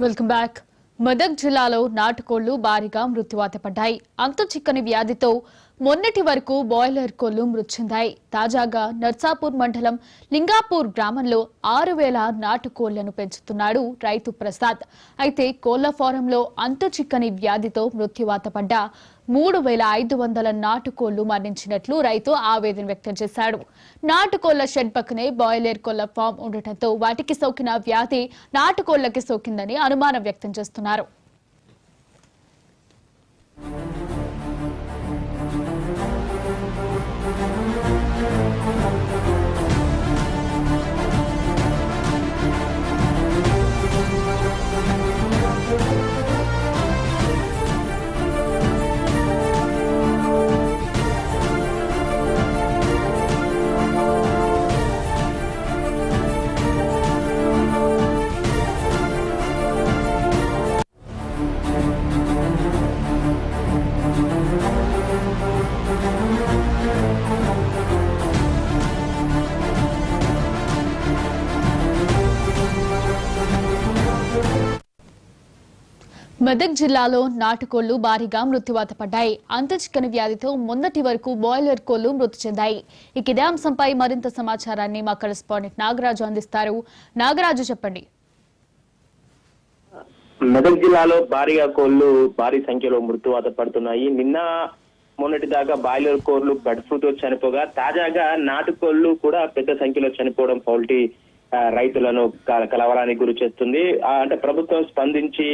Welcome back. Medak జిల్లాలో నాటుకోళ్లు భారీగా మృత్యువాత పడ్డాయి. అంతు చిక్కని వ్యాధితో మొన్నటి వరకు బాయిలర్ కోళ్లు మృతి చెందాయి. తాజాగా నర్సాపూర్ మండలం లింగాపూర్ గ్రామంలో 6,000 నాటుకోళ్లను పెంచుతున్నాడు రైతు ప్రసాద్. అయితే కోళ్ల ఫారంలో అంతు చిక్కని వ్యాధితో మృత్యువాత పడ్డ 3,500 నాటుకోళ్లు మరణించినట్లు రైతు ఆవేదన వ్యక్తం చేశాడు. నాటుకోళ్ల షెడ్ పక్కనే బాయిలర్ కోళ్ల ఫామ్ ఉండటంతో వాటికి సోకిన వ్యాధి నాటుకోళ్లకి సోకిందని అనుమానం వ్యక్తం చేస్తున్నారు. మెదక్ జిల్లాలో నాటుకోళ్లు భారీగా మృత్యువాత పడ్డాయి. అంతు చిక్కని వ్యాధితో మొన్నటి వరకు బాయిలర్ కోళ్లు మృతి చెందాయి. ఇదే అంశంపై మరింత సమాచారాన్ని మా కరెస్పాండెంట్ నాగరాజు అందిస్తారు. నాగరాజు, చెప్పండి. మెదక్ జిల్లాలో భారీగా కోళ్లు భారీ సంఖ్యలో మృత్యువాత పడుతున్నాయి. నిన్న మొన్నటి దాకా బాయిలర్ కోళ్లు బర్డ్ ఫ్లూతో చనిపోగా తాజాగా నాటుకోళ్లు కూడా పెద్ద సంఖ్యలో చనిపోవడం పౌల్ట్రీ రైతులను కలవరానికి గురి చేస్తుంది. అంటే ప్రభుత్వం స్పందించి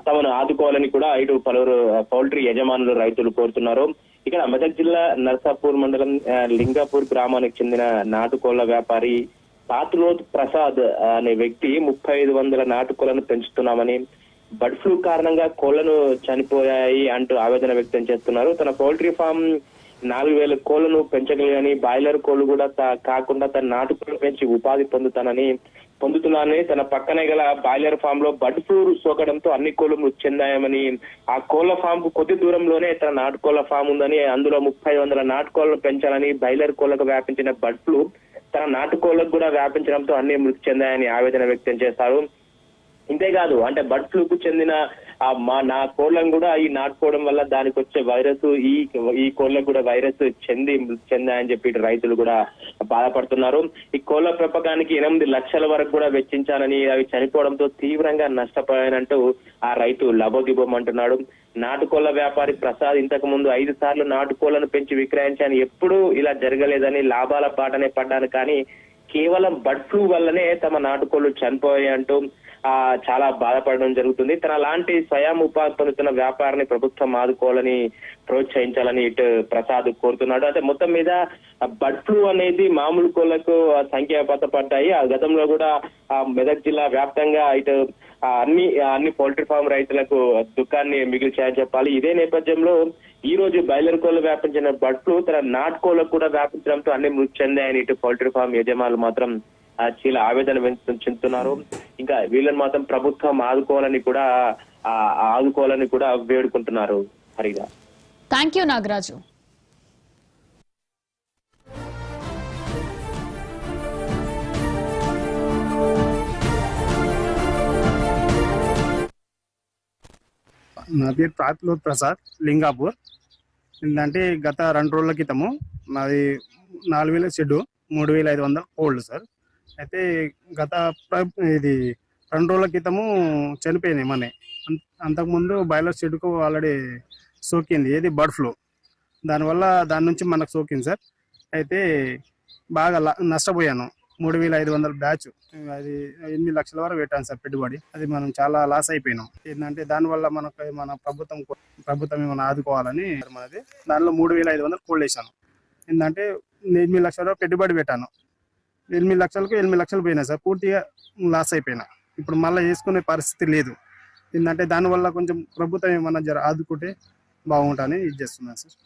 తమను ఆదుకోవాలని కూడా ఇటు పలువురు పౌల్ట్రీ యజమానులు రైతులు కోరుతున్నారు. ఇక్కడ మెదక్ జిల్లా నర్సాపూర్ మండలం లింగాపూర్ గ్రామానికి చెందిన నాటుకోళ్ల వ్యాపారి పాత్రోత్ ప్రసాద్ అనే వ్యక్తి 3,500 నాటుకోళ్లను పెంచుతున్నామని, బర్డ్ ఫ్లూ కారణంగా కోళ్లను చనిపోయాయి అంటూ ఆవేదన వ్యక్తం చేస్తున్నారు. తన పౌల్ట్రీ ఫామ్ 4,000 కోళ్లను పెంచగలని, బాయిలర్ కోళ్లు కూడా కాకుండా తన నాటుకోళ్లు పెంచి ఉపాధి పొందుతున్నానని, తన పక్కనే గల బాయిలర్ ఫామ్ లో బర్డ్ ఫ్లూ సోకడంతో అన్ని కోళ్లు మృతి చెందాయని, ఆ కోళ్ల ఫామ్ కు కొద్ది దూరంలోనే తన నాటుకోళ్ల ఫామ్ ఉందని, అందులో 3,500 నాటుకోళ్లను పెంచాలని, బాయిలర్ కోళ్లకు వ్యాపించిన బర్డ్ ఫ్లూ తన నాటుకోళ్లకు కూడా వ్యాపించడంతో అన్ని మృతి చెందాయని ఆవేదన వ్యక్తం చేశారు. ఇంతేకాదు, అంటే బర్డ్ ఫ్లూకు చెందిన నా కోళ్లను కూడా ఈ నాటుకోవడం వల్ల దానికి వచ్చే వైరస్ ఈ కోళ్లకు కూడా వైరస్ మృతి చెందాయని చెప్పి రైతులు కూడా బాధపడుతున్నారు. ఈ కోళ్ల పెంపకానికి 8 లక్షల వరకు కూడా వెచ్చించాలని, అవి చనిపోవడంతో తీవ్రంగా నష్టపోయానంటూ ఆ రైతు లబోదిబోమంటున్నాడు. నాటుకోళ్ల వ్యాపారి ప్రసాద్ ఇంతకు ముందు 5 సార్లు నాటుకోళ్లను పెంచి విక్రయించాను, ఎప్పుడూ ఇలా జరగలేదని, లాభాల బాటనే పడ్డాను, కానీ కేవలం బర్డ్ ఫ్లూ వల్లనే తమ నాటుకోళ్లు చనిపోయాయి అంటూ చాలా బాధపడడం జరుగుతుంది. తన లాంటి స్వయం ఉపాధి పొందుతున్న వ్యాపారాన్ని ప్రభుత్వం ఆదుకోవాలని, ప్రోత్సహించాలని ఇటు ప్రసాద్ కోరుతున్నాడు. అంటే మొత్తం మీద బర్డ్ ఫ్లూ అనేది మామూలు కోళ్లకు సంఖ్యాబద్ధ పడ్డాయి. ఆ గతంలో కూడా మెదక్ జిల్లా వ్యాప్తంగా ఇటు అన్ని పౌల్ట్రీ ఫామ్ రైతులకు దుఃఖాన్ని మిగిల్చాయని చెప్పాలి. ఇదే నేపథ్యంలో ఈ రోజు బాయిలర్ కోళ్లు వ్యాపించిన బర్డ్ ఫ్లూ తన నాటుకోళ్లకు కూడా వ్యాపించడంతో అన్ని మృతి చెందాయని ఇటు పౌల్ట్రీ ఫామ్ యజమానులు మాత్రం చాలా ఆవేదన చెందుతున్నారు. ఇంకా వీళ్ళని మాత్రం ప్రభుత్వం ఆదుకోవాలని కూడా వేడుకుంటున్నారు. హరిగా, థ్యాంక్ యూ నాగరాజు. నా పేరు పాత్రోత్ ప్రసాద్, లింగాపూర్. ఏంటంటే గత 2 రోజుల క్రితము నాది 4,000 షెడ్ 3,500 కోళ్ళు సార్. అయితే ఇది 2 రోజుల క్రితము చనిపోయినాయి మన. అంతకుముందు బాయిలర్ షెడ్కు ఆల్రెడీ సోకింది, ఏది బర్డ్ ఫ్లూ. దాని నుంచి మనకు సోకింది సార్. అయితే బాగా నష్టపోయాను. 3,500 బ్యాచ్, అది 8 లక్షల వరకు పెట్టాను సార్ పెట్టుబడి. అది మనం చాలా లాస్ అయిపోయినాం. ఏంటంటే దానివల్ల మన ప్రభుత్వం ఏమైనా ఆదుకోవాలని మనది దానిలో 3,500 కోళ్ళు వేసాను. ఏంటంటే 8 లక్షల వరకు పెట్టుబడి పెట్టాను. 8 లక్షలకు 8 లక్షలు పోయినాయి సార్. పూర్తిగా లాస్ అయిపోయినా. ఇప్పుడు మళ్ళీ వేసుకునే పరిస్థితి లేదు. ఏంటంటే దానివల్ల కొంచెం ప్రభుత్వం ఏమన్నా ఆదుకుంటే బాగుంటుందని ఇది చేస్తున్నాను సార్.